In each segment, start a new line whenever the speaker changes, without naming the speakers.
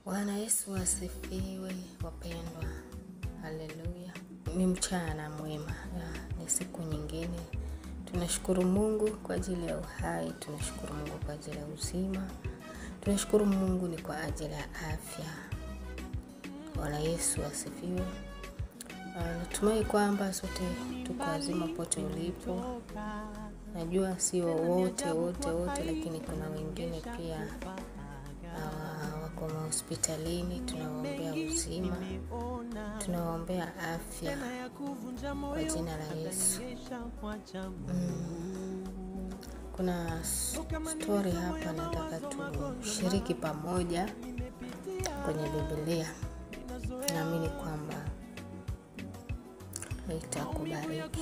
Bwana Yesu asifiwe wapendwa. Haleluya. Ni mchana mwema. Ni siku nyingine. Tunashukuru Mungu kwa ajili ya uhai, tunashukuru Mungu kwa ajili ya uzima. Tunashukuru Mungu ni kwa ajili ya afya. Bwana Yesu asifiwe. Natumai kwamba sote tuko wazima pote ulipo. Najua sio wote lakini kuna wengine pia wako hospitalini. Tunawaombea uzima, tunawaombea afya kwa jina la Yesu. Kuna story hapa nataka tushiriki pamoja kwenye Biblia. Naamini kwamba itakubariki.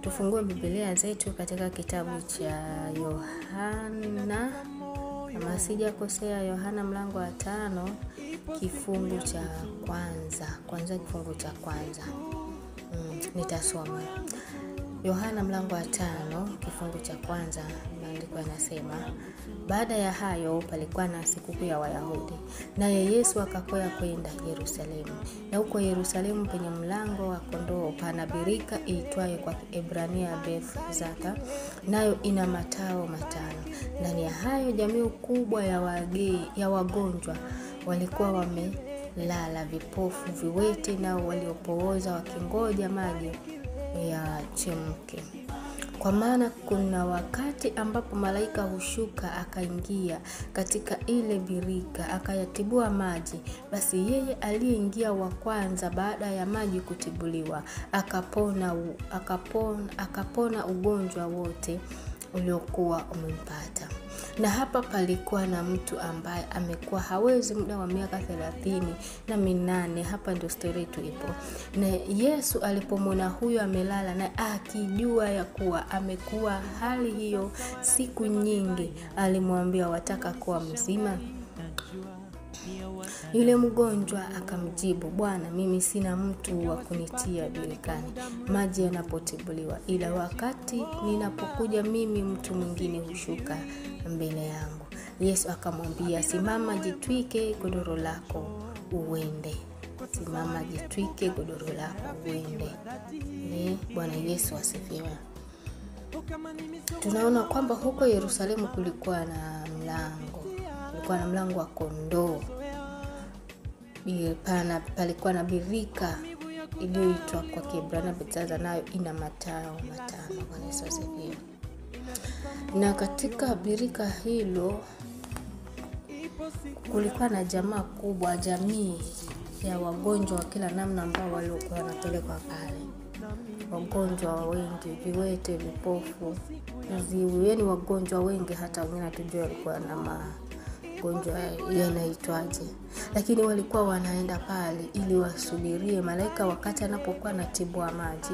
Tufungue Biblia zetu katika kitabu cha Yohana, kama sijakosea, Yohana mlango wa 5 kifungu cha kwanza kifungu cha kwanza. Nitasoma. Yohana mlango wa 5 kifungu cha kwanza, maandiko yanasema, baada ya hayo palikuwa na sikukuu ya Wayahudi, naye Yesu akakwea kwenda Yerusalemu. Na huko Yerusalemu penye mlango wa kondoo pana birika iitwayo kwa Kiebrania Bethzatha, nayo ina matao 5. Ndani ya hayo jamii kubwa ya wagonjwa walikuwa wamelala, vipofu, viwete, nao waliopooza wakingoja maji ya chemke. Kwa maana kuna wakati ambapo malaika hushuka akaingia katika ile birika akayatibua maji. Basi yeye aliyeingia wa kwanza baada ya maji kutibuliwa akapona ugonjwa wote uliokuwa umempata. Na hapa palikuwa na mtu ambaye amekuwa hawezi muda wa miaka 38. Hapa ndio story yetu ipo. Na Yesu alipomwona huyo amelala na akijua ya kuwa amekuwa hali hiyo siku nyingi, alimwambia, wataka kuwa mzima? Yule mgonjwa akamjibu, Bwana, mimi sina mtu wa kunitia birikani maji yanapotibuliwa, ila wakati ninapokuja mimi mtu mwingine hushuka mbele yangu. Yesu akamwambia, simama, jitwike godoro lako uende. Simama, jitwike godoro lako uende. Bwana Yesu asifiwe. Tunaona kwamba huko Yerusalemu kulikuwa na mlango wa kondoo. Palikuwa na birika iliyoitwa kwa Kiebrania Bethzatha, nayo ina matao 5. Bwana Yesu asifiwe. Na katika birika hilo kulikuwa na jamii ya wagonjwa wa kila namna ambao walikuwa wanapelekwa pale. Wagonjwa wengi, viwete, vipofu, viziwi, yani wagonjwa wengi, hata wengine hatujui walikuwa na magonjwa yanaitwaje. Lakini walikuwa wanaenda pale ili wasubirie malaika wakati anapokuwa anatibua maji.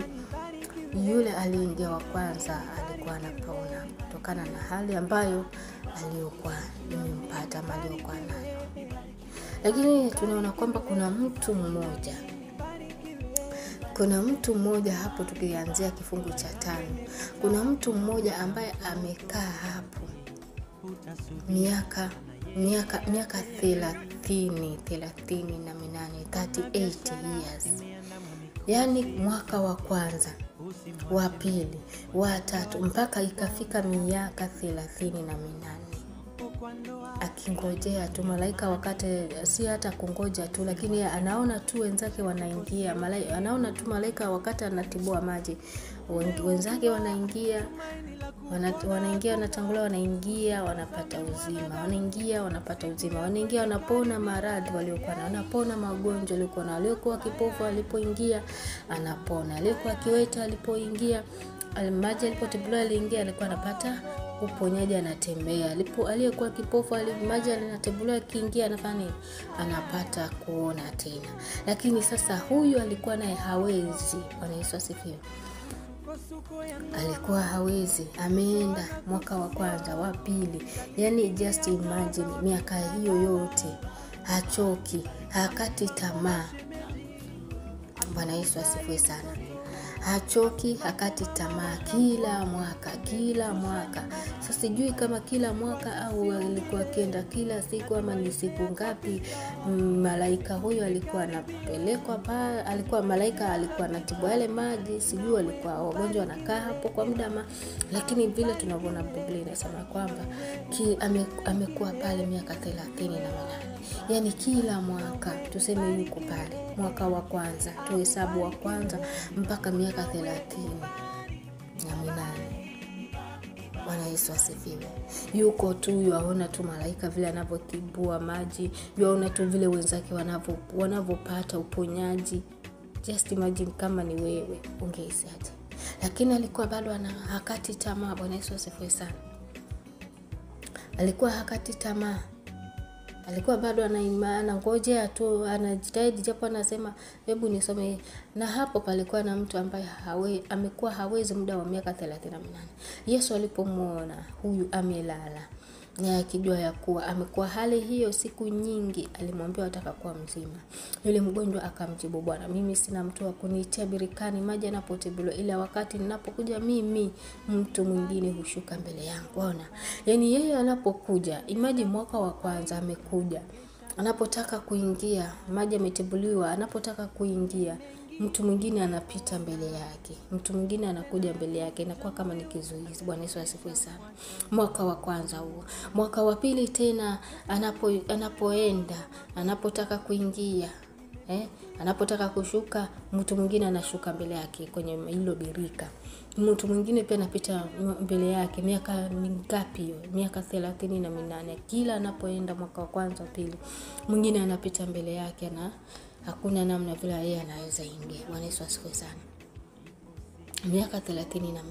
Yule aliingia wa kwanza alikuwa anapona kutokana na hali ambayo aliyokuwa imempata, aliyokuwa nayo. Lakini tunaona kwamba kuna mtu mmoja hapo, tukianzia kifungu cha 5. Kuna mtu mmoja ambaye amekaa hapo miaka 38, 38 years. Yani mwaka wa kwanza, wa pili, wa tatu, mpaka ikafika miaka 38. Akingojea tu malaika, wakati si hata kungoja tu, lakini anaona tu wenzake wanaingia. Anaona tu malaika wakati anatibua maji, wenzake wanaingia, wanatangulia, wanaingia, wanapata uzima, wanaingia, wanapona maradhi waliokuwa na, wanapona magonjwa waliokuwa na. Aliyekuwa kipofu alipoingia anapona, aliyekuwa kiwete alipoingia, maji alipotibuliwa aliingia, alikuwa anapata uponyaji, anatembea. Aliyekuwa kipofu maji anatibuliwa akiingia anafanya, anapata kuona tena. Lakini sasa huyu alikuwa naye hawezi. Bwana Yesu asifiwe. Alikuwa hawezi, ameenda mwaka wa kwanza, wa pili, yani just imagine miaka hiyo yote, hachoki, hakati tamaa. Bwana Yesu asifiwe sana. hachoki, hakati tamaa, kila mwaka. Sasa sijui kama kila mwaka au alikuwa akienda kila siku ama ni siku ngapi. Malaika huyo alikuwa anapelekwa pale, malaika alikuwa anatibu yale maji, sijui alikuwa wagonjwa anakaa hapo kwa muda lakini vile tunavyoona Biblia inasema kwamba amekuwa pale miaka 38. Yani kila mwaka tuseme yuko pale, mwaka wa kwanza tuhesabu wa kwanza mpaka miaka 38. Bwana Yesu asifiwe. Yuko tu yaona tu malaika vile anavyotibua maji, yaona tu vile wenzake wanavyopata uponyaji. Just imagine kama ni wewe ungeisaje. Lakini alikuwa bado hakati tamaa. Bwana Yesu asifiwe sana. Alikuwa hakati tamaa. Alikuwa bado ana imani, ngoja tu anajitahidi, japo anasema hebu nisome. Na hapo palikuwa na mtu ambaye amekuwa hawezi muda wa miaka 38. Yesu alipomuona huyu amelala na akijua ya kuwa amekuwa hali hiyo siku nyingi, alimwambia ataka kuwa mzima. Yule mgonjwa akamjibu, Bwana, mimi sina mtu wa kunitia birikani maji yanapotibuliwa, ila wakati ninapokuja mimi mtu mwingine hushuka mbele yangu. Ona, yani yeye anapokuja, imagine mwaka wa kwanza amekuja, anapotaka kuingia maji yametibuliwa, anapotaka kuingia mtu mwingine anapita mbele yake, mtu mwingine anakuja mbele yake, inakuwa kama ni kizuizi. Bwana Yesu asifiwe sana. Mwaka wa kwanza huo. Mwaka wa pili tena anapoenda, anapotaka kuingia, anapotaka kushuka, mtu mwingine anashuka mbele yake kwenye hilo birika. Mtu mwingine pia anapita mbele yake. Miaka mingapi hiyo? Miaka 38. Kila anapoenda mwaka wa kwanza pili, mwingine anapita mbele yake na hakuna namna vile yeye anaweza ingia. Bwana Yesu asifiwe sana. Miaka 38.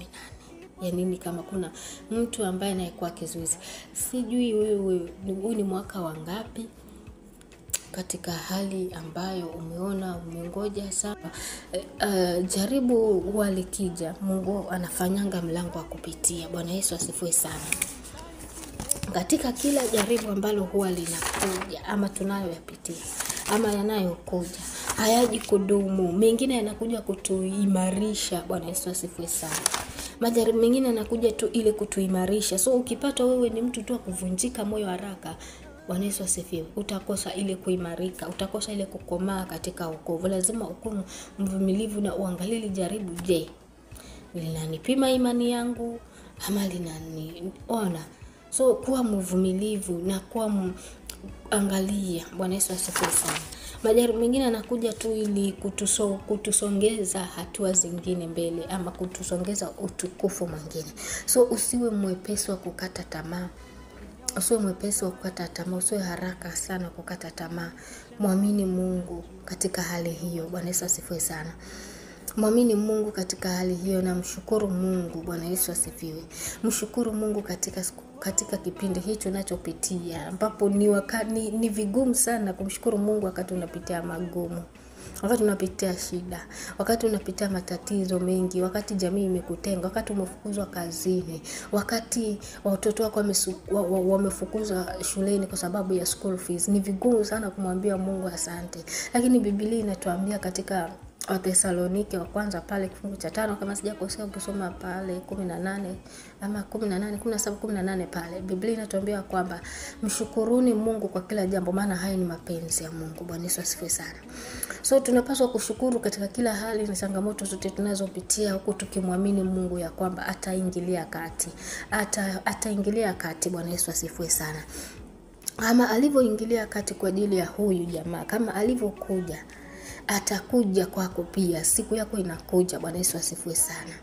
Yani ni kama kuna mtu ambaye anaikuwa kizuizi. Sijui wewe ni mwaka wa ngapi katika hali ambayo umeona umengoja sana. Jaribu walikija, Mungu anafanyanga mlango wa kupitia. Bwana Yesu asifiwe sana. Katika kila jaribu ambalo huwa linakuja ama tunayoyapitia ama yanayokuja, hayaji kudumu. Mengine yanakuja kutuimarisha. Bwana Yesu asifiwe sana. Majaribu mengine yanakuja tu ili kutuimarisha. So ukipata wewe ni mtu tu kuvunjika moyo haraka, Bwana Yesu asifiwe, utakosa ile kuimarika, utakosa ile kukomaa katika wokovu. Lazima ukue mvumilivu na uangalie jaribu, je, linanipima imani yangu ama linaniona? So kuwa mvumilivu na kuwa angalia. Bwana Yesu asifiwe sana. Majaribu mengine yanakuja tu ili kutusongeza hatua zingine mbele ama kutusongeza utukufu mwingine. So usiwe mwepesi wa kukata tamaa. Usiwe haraka sana kukata tamaa. Muamini Mungu katika hali hiyo. Bwana Yesu asifiwe sana. Muamini Mungu katika hali hiyo na mshukuru Mungu. Bwana Yesu asifiwe. Mshukuru Mungu katika kipindi hicho unachopitia, ambapo ni vigumu sana kumshukuru Mungu wakati unapitia magumu, wakati unapitia shida, wakati unapitia matatizo mengi, wakati jamii imekutenga, wakati umefukuzwa kazini, wakati watoto wako wamefukuzwa shuleni kwa sababu ya school fees. Ni vigumu sana kumwambia Mungu asante. Lakini Biblia inatuambia katika Wathesalonike wa kwanza pale kifungu cha 5 kama sijakosea, ukisoma pale 18 ama 17 pale, Biblia inatuambia kwamba mshukuruni Mungu kwa kila jambo, maana haya ni mapenzi ya Mungu. Bwana Yesu asifiwe sana. So tunapaswa kushukuru katika kila hali na changamoto zote tunazopitia, huku tukimwamini Mungu ya kwamba ataingilia kati. Bwana Yesu asifiwe sana. Kama alivyoingilia kati kwa ajili ya huyu jamaa, kama alivyokuja, atakuja kwako pia. Siku yako inakuja. Bwana Yesu asifiwe sana.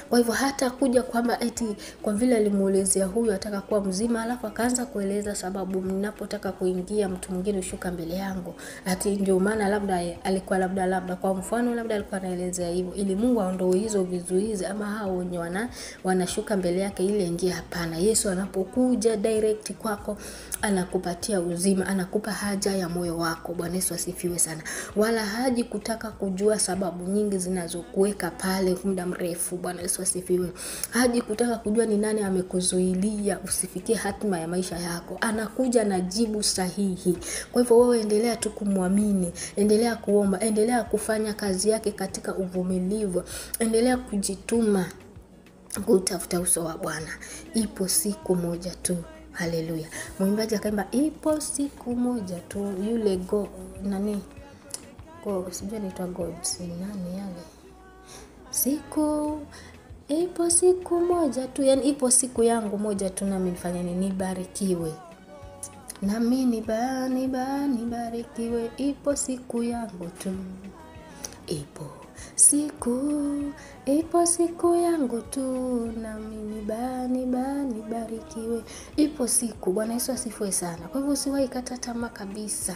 Kwa hivyo hata kuja kwamba eti kwa vile alimuelezea huyu ataka kuwa mzima, alafu akaanza kueleza sababu ninapotaka kuingia mtu mwingine ushuka mbele yangu, ati ndio maana labda alikuwa labda kwa mfano labda alikuwa anaelezea hivyo ili Mungu aondoe hizo vizuizi ama hao wenye wanashuka mbele yake ili aingie. Hapana. Yesu anapokuja direct kwako anakupatia uzima, anakupa haja ya moyo wako. Bwana Yesu asifiwe sana. Wala haji kutaka kujua sababu nyingi zinazokuweka pale muda mrefu. Bwana Yesu Yesu asifiwe. Haji kutaka kujua ni nani amekuzuilia usifikie hatima ya maisha yako. Anakuja na jibu sahihi. Kwa hivyo wewe endelea tu kumwamini, endelea kuomba, endelea kufanya kazi yake katika uvumilivu, endelea kujituma kutafuta uso wa Bwana. Ipo siku moja tu. Haleluya. Mwimbaji akaimba ipo siku moja tu, yule sijui anaitwa God, nani yale. Ipo siku moja tu, yani ipo siku yangu moja tu, nami nifanye nini? Nibarikiwe. Nami nibarikiwe, ipo siku yangu tu. Ipo siku yangu tu, nami nibarikiwe. Ipo siku. Bwana Yesu asifiwe sana. Kwa hivyo usiwahi kata tamaa kabisa.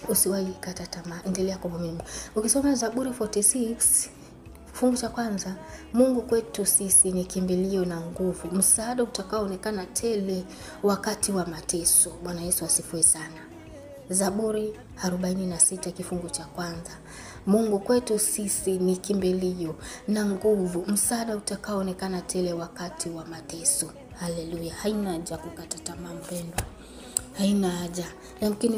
Usiwahi kata tamaa, endelea kuvumilia. Ukisoma Zaburi 46 fungu cha kwanza, Mungu kwetu sisi ni kimbilio na nguvu, msaada utakaoonekana tele wakati wa mateso. Bwana Yesu asifiwe sana. Zaburi 46 kifungu cha kwanza, Mungu kwetu sisi ni kimbilio na nguvu, msaada utakaoonekana tele wakati wa mateso. Haleluya. Haina haja kukata tamaa mpendwa. Haina haja. Yamkini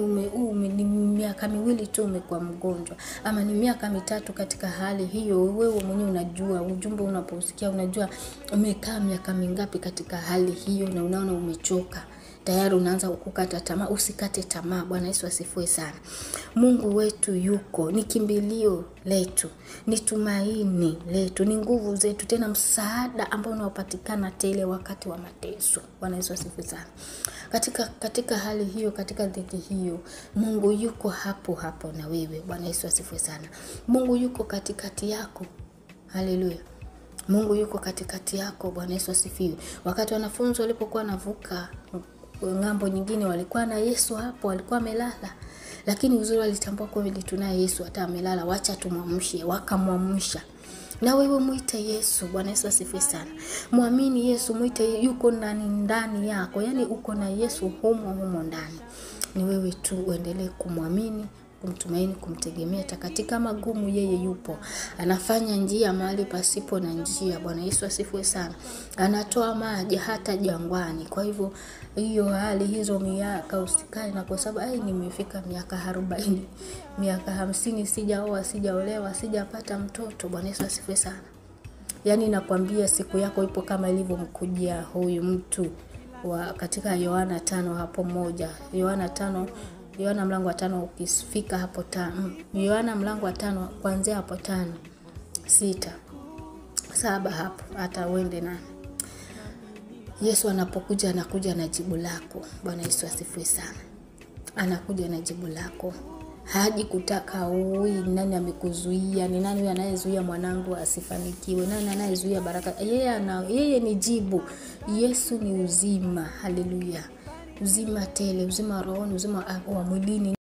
ni miaka miwili tu umekuwa mgonjwa, ama ni miaka mitatu katika hali hiyo. Wewe mwenyewe unajua, ujumbe unaposikia unajua umekaa miaka mingapi katika hali hiyo, na unaona umechoka. Tayari unaanza kukata tamaa. Usikate tamaa. Bwana Yesu asifiwe sana. Mungu wetu yuko, ni kimbilio letu, ni tumaini letu, ni nguvu zetu, tena msaada ambao unaopatikana tele wakati wa mateso. Bwana Yesu asifiwe sana. Katika hali hiyo, katika dhiki hiyo, Mungu yuko hapo na wewe. Bwana Yesu asifiwe sana. Mungu yuko katikati yako. Haleluya. Mungu yuko katikati yako. Bwana Yesu asifiwe. Wakati wanafunzi walipokuwa wanavuka ngambo nyingine, walikuwa na Yesu hapo, walikuwa amelala. Lakini uzuri walitambua kwa vile tunaye Yesu hata amelala, wacha tumwamshe. Wakamwamsha. Na wewe muite Yesu. Bwana Yesu asifiwe sana. Muamini Yesu, muite, yuko ndani yako. Yani uko na Yesu humo ndani. Ni wewe tu uendelee kumwamini, kumtumaini, kumtegemea. Katika magumu yeye yupo. Anafanya njia mahali pasipo na njia. Bwana Yesu asifiwe sana. Anatoa maji hata jangwani. Kwa hivyo hiyo hali hizo miaka usikae na kwa sababu nimefika miaka 40, miaka 50 sijaoa, sijaolewa, sijapata mtoto. Bwana Yesu asifiwe sana. Yani nakwambia siku yako ipo kama ilivyomkujia huyu mtu katika Yohana 5 hapo moja. Yohana mlango wa 5 ukifika hapo 5. Yohana mlango wa 5 kuanzia hapo 5, 6, 7 hapo hata uende na Yesu anapokuja, anakuja na jibu lako. Bwana Yesu asifiwe sana. Anakuja na jibu lako. Haji kutaka nani amekuzuia, ni nani anayezuia mwanangu asifanikiwe, nani anayezuia baraka. Yeye ni jibu. Yesu ni uzima. Haleluya. Uzima tele, uzima rohoni, uzima wa mwilini.